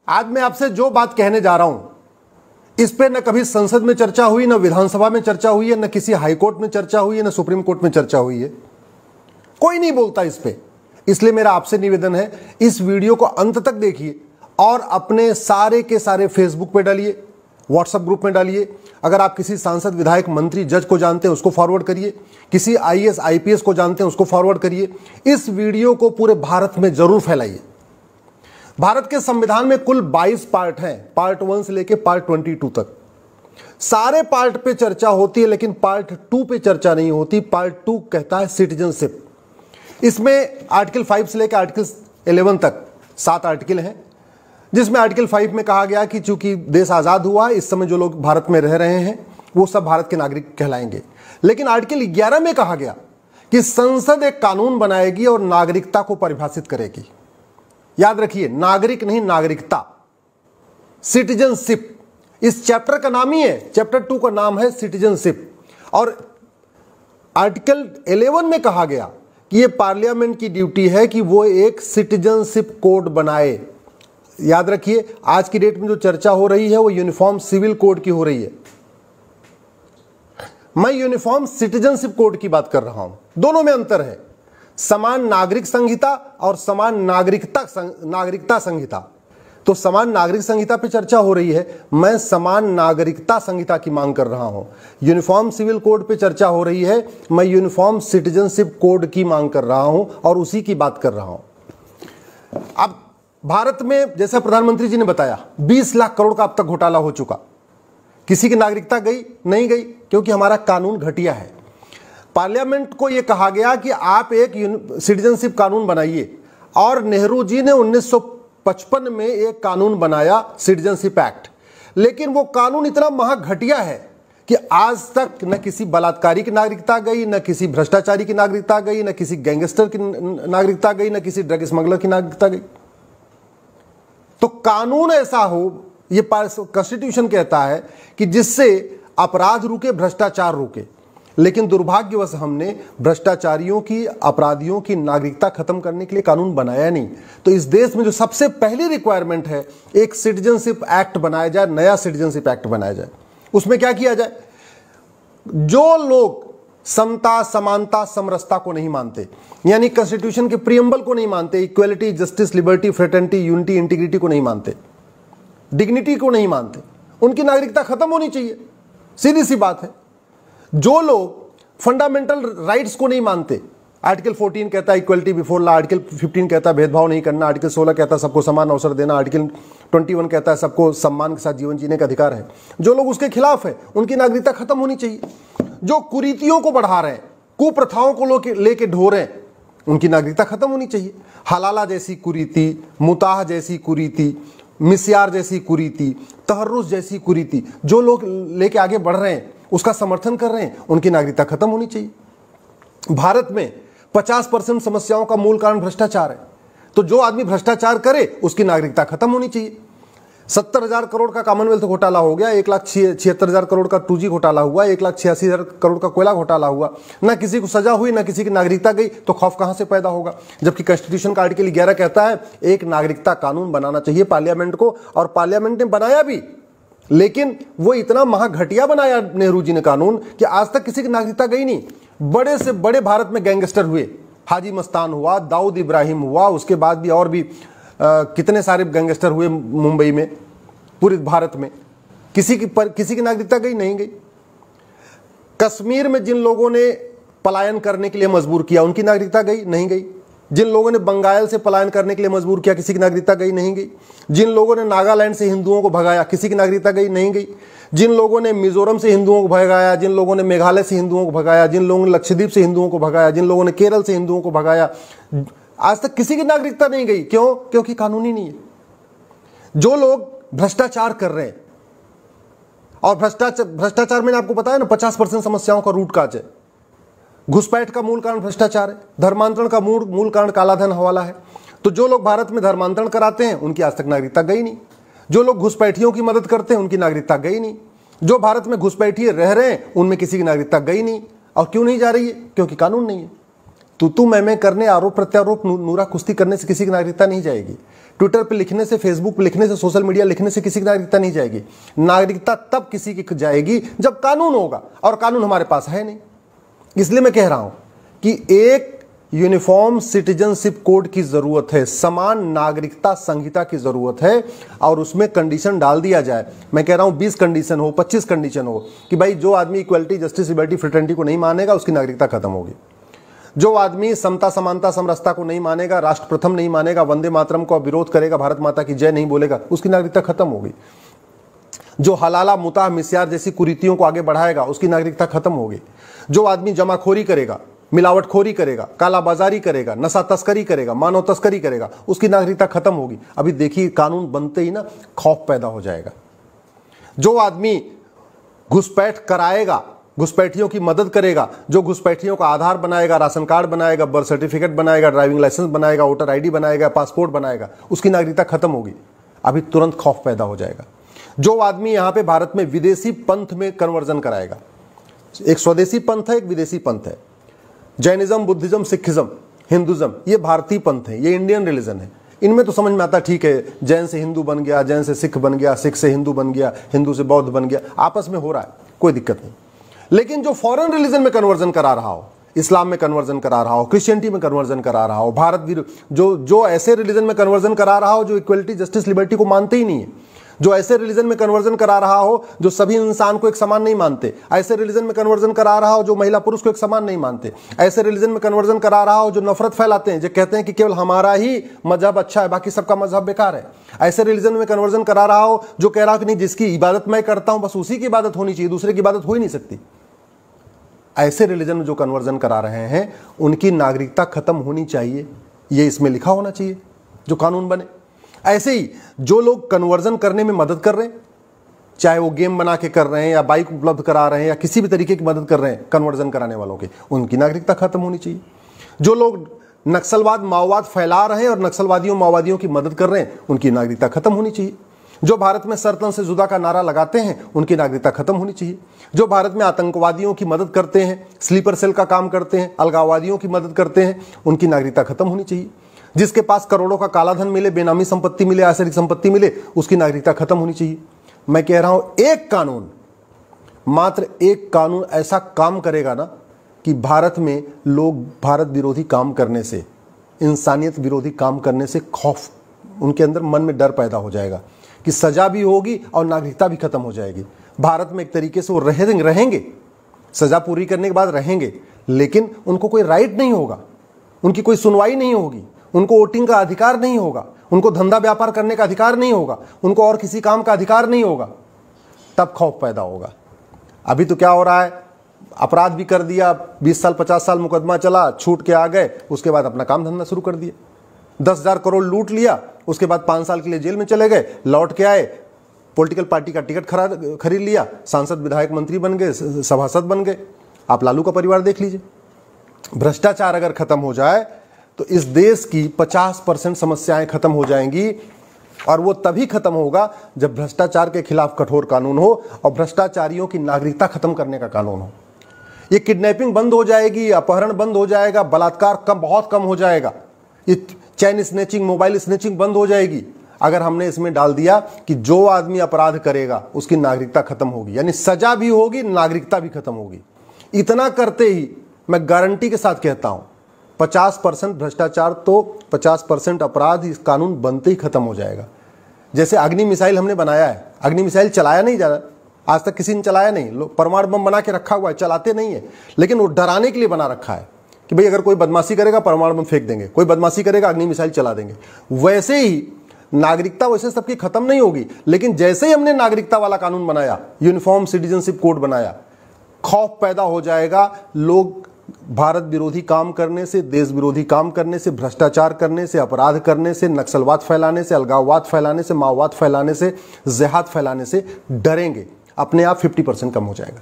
आज मैं आपसे जो बात कहने जा रहा हूं इस पे न कभी संसद में चर्चा हुई, न विधानसभा में चर्चा हुई है, न किसी हाईकोर्ट में चर्चा हुई है, न सुप्रीम कोर्ट में चर्चा हुई है। कोई नहीं बोलता इस पे। इसलिए मेरा आपसे निवेदन है, इस वीडियो को अंत तक देखिए और अपने सारे के सारे फेसबुक पे डालिए, व्हाट्सएप ग्रुप में डालिए। अगर आप किसी सांसद, विधायक, मंत्री, जज को जानते हैं उसको फॉरवर्ड करिए, किसी आईएएस, आईपीएस को जानते हैं उसको फॉरवर्ड करिए। इस वीडियो को पूरे भारत में जरूर फैलाइए। भारत के संविधान में कुल 22 पार्ट हैं, पार्ट 1 से लेकर पार्ट 22 तक। सारे पार्ट पे चर्चा होती है लेकिन पार्ट 2 पे चर्चा नहीं होती। पार्ट 2 कहता है सिटीजनशिप। इसमें आर्टिकल 5 से लेकर आर्टिकल 11 तक 7 आर्टिकल हैं, जिसमें आर्टिकल 5 में कहा गया कि चूंकि देश आजाद हुआ, इस समय जो लोग भारत में रह रहे हैं वो सब भारत के नागरिक कहलाएंगे। लेकिन आर्टिकल 11 में कहा गया कि संसद एक कानून बनाएगी और नागरिकता को परिभाषित करेगी। याद रखिए, नागरिक नहीं, नागरिकता, सिटीजनशिप। इस चैप्टर का नाम ही है, चैप्टर 2 का नाम है सिटीजनशिप। और आर्टिकल 11 में कहा गया कि यह पार्लियामेंट की ड्यूटी है कि वो एक सिटीजनशिप कोड बनाए। याद रखिए, आज की डेट में जो चर्चा हो रही है वो यूनिफॉर्म सिविल कोड की हो रही है। मैं यूनिफॉर्म सिटीजनशिप कोड की बात कर रहा हूं। दोनों में अंतर है, समान नागरिक संहिता और समान नागरिकता संहिता। तो समान नागरिक संहिता पे चर्चा हो रही है, मैं समान नागरिकता संहिता की मांग कर रहा हूं। यूनिफॉर्म सिविल कोड पे चर्चा हो रही है, मैं यूनिफॉर्म सिटीजनशिप कोड की मांग कर रहा हूं और उसी की बात कर रहा हूं। अब भारत में, जैसा प्रधानमंत्री जी ने बताया, 20 लाख करोड़ का अब तक घोटाला हो चुका। किसी की नागरिकता गई नहीं गई, क्योंकि हमारा कानून घटिया है। पार्लियामेंट को यह कहा गया कि आप एक सिटीजनशिप कानून बनाइए, और नेहरू जी ने 1955 में एक कानून बनाया, सिटीजनशिप एक्ट। लेकिन वो कानून इतना महाघटिया है कि आज तक न किसी बलात्कारी की नागरिकता गई, न किसी भ्रष्टाचारी की नागरिकता गई, न किसी गैंगस्टर की नागरिकता गई, न किसी ड्रग स्मगलर की नागरिकता गई। तो कानून ऐसा हो, ये कॉन्स्टिट्यूशन कहता है कि जिससे अपराध रुके, भ्रष्टाचार रुके। लेकिन दुर्भाग्यवश हमने भ्रष्टाचारियों की, अपराधियों की नागरिकता खत्म करने के लिए कानून बनाया नहीं। तो इस देश में जो सबसे पहली रिक्वायरमेंट है, एक सिटीजनशिप एक्ट बनाया जाए, नया सिटीजनशिप एक्ट बनाया जाए। उसमें क्या किया जाए? जो लोग समता, समानता, समरसता को नहीं मानते, यानी कॉन्स्टिट्यूशन के प्रियम्बल को नहीं मानते, equality, justice, liberty, fraternity, unity, integrity को नहीं मानते, डिग्निटी को नहीं मानते, उनकी नागरिकता खत्म होनी चाहिए। सीधी सी बात है। जो लोग फंडामेंटल राइट्स को नहीं मानते, आर्टिकल 14 कहता है इक्वलिटी बिफोर लॉ, आर्टिकल 15 कहता है भेदभाव नहीं करना, आर्टिकल 16 कहता है सबको समान अवसर देना, आर्टिकल 21 कहता है सबको सम्मान के साथ जीवन जीने का अधिकार है। जो लोग उसके खिलाफ है, उनकी नागरिकता खत्म होनी चाहिए। जो कुरीतियों को बढ़ा रहे हैं, कुप्रथाओं को लेके ढो रहे हैं, उनकी नागरिकता खत्म होनी चाहिए। हलाला जैसी कुरीति, मुताह जैसी कुरीति, मिस्यार जैसी कुरीति, तहर्रुस जैसी कुरीति जो लोग लेके आगे बढ़ रहे हैं, उसका समर्थन कर रहे हैं, उनकी नागरिकता खत्म होनी चाहिए। भारत में 50% समस्याओं का मूल कारण भ्रष्टाचार है। तो जो आदमी भ्रष्टाचार करे उसकी नागरिकता खत्म होनी चाहिए। 70,000 करोड़ का कॉमनवेल्थ घोटाला हो गया, 1,76,000 करोड़ का 2G घोटाला हुआ, 1,86,000 करोड़ का कोयला घोटाला हुआ। ना किसी को सजा हुई, ना किसी की नागरिकता गई, तो खौफ कहां से पैदा होगा? जबकि कॉन्स्टिट्यूशन का आर्टिकल 11 कहता है एक नागरिकता कानून बनाना चाहिए पार्लियामेंट को, और पार्लियामेंट ने बनाया भी। लेकिन वो इतना महाघटिया बनाया नेहरू जी ने कानून कि आज तक किसी की नागरिकता गई नहीं। बड़े से बड़े भारत में गैंगस्टर हुए, हाजी मस्तान हुआ, दाऊद इब्राहिम हुआ, उसके बाद भी और भी कितने सारे गैंगस्टर हुए मुंबई में, पूरे भारत में। किसी की नागरिकता गई नहीं गई। कश्मीर में जिन लोगों ने पलायन करने के लिए मजबूर किया, उनकी नागरिकता गई नहीं गई। जिन लोगों ने बंगाल से पलायन करने के लिए मजबूर किया, किसी की नागरिकता गई नहीं गई। जिन लोगों ने नागालैंड से हिंदुओं को भगाया, किसी की नागरिकता गई नहीं गई। जिन लोगों ने मिजोरम से हिंदुओं को भगाया, जिन लोगों ने मेघालय से हिंदुओं को भगाया, जिन लोगों ने लक्षद्वीप से हिंदुओं को भगाया, जिन लोगों ने केरल से हिंदुओं को भगाया, आज तक किसी की नागरिकता नहीं गई। क्यों? क्योंकि कानूनी नहीं है। जो लोग भ्रष्टाचार कर रहे हैं, और भ्रष्टाचार मैंने आपको बताया ना, 50% समस्याओं का रूट काज है। घुसपैठ का मूल कारण भ्रष्टाचार है, धर्मांतरण का मूल कारण कालाधन हवाला है। तो जो लोग भारत में धर्मांतरण कराते हैं उनकी आज तक नागरिकता गई नहीं। जो लोग घुसपैठियों की मदद करते हैं उनकी नागरिकता गई नहीं। जो भारत में घुसपैठिए रह रहे हैं उनमें किसी की नागरिकता गई नहीं। और क्यों नहीं जा रही है? क्योंकि कानून नहीं है। तू मैं करने, आरोप प्रत्यारोप, नूरा कुश्ती करने से किसी की नागरिकता नहीं जाएगी। ट्विटर पे लिखने से, फेसबुक पे लिखने से, सोशल मीडिया लिखने से किसी की नागरिकता नहीं जाएगी। नागरिकता तब किसी की जाएगी जब कानून होगा, और कानून हमारे पास है नहीं। इसलिए मैं कह रहा हूं कि एक यूनिफॉर्म सिटीजनशिप कोड की जरूरत है, समान नागरिकता संहिता की जरूरत है, और उसमें कंडीशन डाल दिया जाए। मैं कह रहा हूं 20 कंडीशन हो, 25 कंडीशन हो कि भाई जो आदमी इक्वलिटी, जस्टिस, लिबर्टी, फ्रेटर्निटी को नहीं मानेगा उसकी नागरिकता खत्म होगी। जो आदमी समता, समानता, समरसता को नहीं मानेगा, राष्ट्र प्रथम नहीं मानेगा, वंदे मातरम को विरोध करेगा, भारत माता की जय नहीं बोलेगा, उसकी नागरिकता खत्म होगी। जो हलाला, मुताह, मिस्यार जैसी कुरीतियों को आगे बढ़ाएगा उसकी नागरिकता खत्म होगी। जो आदमी जमाखोरी करेगा, मिलावटखोरी करेगा, कालाबाजारी करेगा, नशा तस्करी करेगा, मानव तस्करी करेगा, उसकी नागरिकता खत्म होगी। अभी देखिए कानून बनते ही ना खौफ पैदा हो जाएगा। जो आदमी घुसपैठ कराएगा, घुसपैठियों की मदद करेगा, जो घुसपैठियों का आधार बनाएगा, राशन कार्ड बनाएगा, बर्थ सर्टिफिकेट बनाएगा, ड्राइविंग लाइसेंस बनाएगा, वोटर आईडी बनाएगा, पासपोर्ट बनाएगा, उसकी नागरिकता खत्म होगी। अभी तुरंत खौफ पैदा हो जाएगा। जो आदमी यहां पे भारत में विदेशी पंथ में कन्वर्जन कराएगा, एक स्वदेशी पंथ है, एक विदेशी पंथ है, जैनिज्म, बुद्धिज्म, सिखिज्म, हिंदुज्म, ये भारतीय पंथ है, ये इंडियन रिलीजन है। इनमें तो समझ में आता ठीक है, जैन से हिंदू बन गया, जैन से सिख बन गया, सिख से हिंदू बन गया, हिंदू से बौद्ध बन गया, आपस में हो रहा है, कोई दिक्कत नहीं। लेकिन जो फॉरेन रिलीजन में कन्वर्जन करा रहा हो, इस्लाम में कन्वर्जन करा रहा हो, क्रिश्चियनिटी में कन्वर्जन करा रहा हो, भारत जो ऐसे रिलीजन में कन्वर्जन करा रहा हो जो इक्वलिटी, जस्टिस, लिबर्टी को मानते ही नहीं है, जो ऐसे रिलीजन में कन्वर्जन करा रहा हो जो सभी इंसान को एक समान नहीं मानते, ऐसे रिलीजन में कन्वर्जन करा रहा हो जो महिला पुरुष को एक समान नहीं मानते, ऐसे रिलीजन में कन्वर्जन करा रहा हो जो नफरत फैलाते हैं, जो कहते हैं कि केवल हमारा ही मजहब अच्छा है, बाकी सबका मजहब बेकार है, ऐसे रिलीजन में कन्वर्जन करा रहा हो जो कह रहा हो कि नहीं, जिसकी इबादत मैं करता हूं बस उसी की इबादत होनी चाहिए, दूसरे की इबादत हो ही नहीं सकती। ऐसे रिलीजन में जो कन्वर्जन करा रहे हैं उनकी नागरिकता खत्म होनी चाहिए, ये इसमें लिखा होना चाहिए जो कानून बने। ऐसे ही जो लोग कन्वर्जन करने में मदद कर रहे हैं, चाहे वो गेम बना के कर रहे हैं या बाइक उपलब्ध करा रहे हैं या किसी भी तरीके की मदद कर रहे हैं कन्वर्जन कराने वालों की, उनकी नागरिकता खत्म होनी चाहिए। जो लोग नक्सलवाद, माओवाद फैला रहे हैं और नक्सलवादियों, माओवादियों की मदद कर रहे हैं, उनकी नागरिकता खत्म होनी चाहिए। जो भारत में सरतन से जुदा का नारा लगाते हैं उनकी नागरिकता खत्म होनी चाहिए। जो भारत में आतंकवादियों की मदद करते हैं, स्लीपर सेल का काम करते हैं, अलगाववादियों की मदद करते हैं, उनकी नागरिकता खत्म होनी चाहिए। जिसके पास करोड़ों का काला धन मिले, बेनामी संपत्ति मिले, आसरिक संपत्ति मिले, उसकी नागरिकता खत्म होनी चाहिए। मैं कह रहा हूं एक कानून, मात्र एक कानून ऐसा काम करेगा ना कि भारत में लोग भारत विरोधी काम करने से, इंसानियत विरोधी काम करने से खौफ, उनके अंदर मन में डर पैदा हो जाएगा कि सजा भी होगी और नागरिकता भी खत्म हो जाएगी। भारत में एक तरीके से वो रहेंगे, सजा पूरी करने के बाद रहेंगे, लेकिन उनको कोई राइट नहीं होगा, उनकी कोई सुनवाई नहीं होगी, उनको वोटिंग का अधिकार नहीं होगा, उनको धंधा व्यापार करने का अधिकार नहीं होगा, उनको और किसी काम का अधिकार नहीं होगा। तब खौफ पैदा होगा। अभी तो क्या हो रहा है, अपराध भी कर दिया, 20 साल 50 साल मुकदमा चला, छूट के आ गए, उसके बाद अपना काम धंधा शुरू कर दिया, 10,000 करोड़ लूट लिया, उसके बाद 5 साल के लिए जेल में चले गए, लौट के आए, पॉलिटिकल पार्टी का टिकट खरीद लिया, सांसद, विधायक, मंत्री बन गए, सभासद बन गए। आप लालू का परिवार देख लीजिए। भ्रष्टाचार अगर खत्म हो जाए तो इस देश की 50% समस्याएं खत्म हो जाएंगी, और वो तभी खत्म होगा जब भ्रष्टाचार के खिलाफ कठोर कानून हो और भ्रष्टाचारियों की नागरिकता खत्म करने का कानून हो। ये किडनैपिंग बंद हो जाएगी, अपहरण बंद हो जाएगा, बलात्कार बहुत कम हो जाएगा, ये चैन स्नैचिंग, मोबाइल स्नैचिंग बंद हो जाएगी अगर हमने इसमें डाल दिया कि जो आदमी अपराध करेगा उसकी नागरिकता खत्म होगी, यानी सजा भी होगी, नागरिकता भी खत्म होगी। इतना करते ही मैं गारंटी के साथ कहता हूं 50% भ्रष्टाचार तो 50% अपराध इस कानून बनते ही खत्म हो जाएगा। जैसे अग्नि मिसाइल हमने बनाया है, अग्नि मिसाइल चलाया नहीं जा रहा, आज तक किसी ने चलाया नहीं, लोग परमाणु बम बना के रखा हुआ है, चलाते नहीं है, लेकिन वो डराने के लिए बना रखा है कि भाई अगर कोई बदमाशी करेगा परमाणु बम फेंक देंगे, कोई बदमाशी करेगा अग्नि मिसाइल चला देंगे। वैसे ही नागरिकता वैसे सबकी खत्म नहीं होगी, लेकिन जैसे ही हमने नागरिकता वाला कानून बनाया, यूनिफॉर्म सिटीजनशिप कोड बनाया, खौफ पैदा हो जाएगा। लोग भारत विरोधी काम करने से, देश विरोधी काम करने से, भ्रष्टाचार करने से, अपराध करने से, नक्सलवाद फैलाने से, अलगाववाद फैलाने से, माओवाद फैलाने से, जिहाद फैलाने से डरेंगे। अपने आप 50% कम हो जाएगा।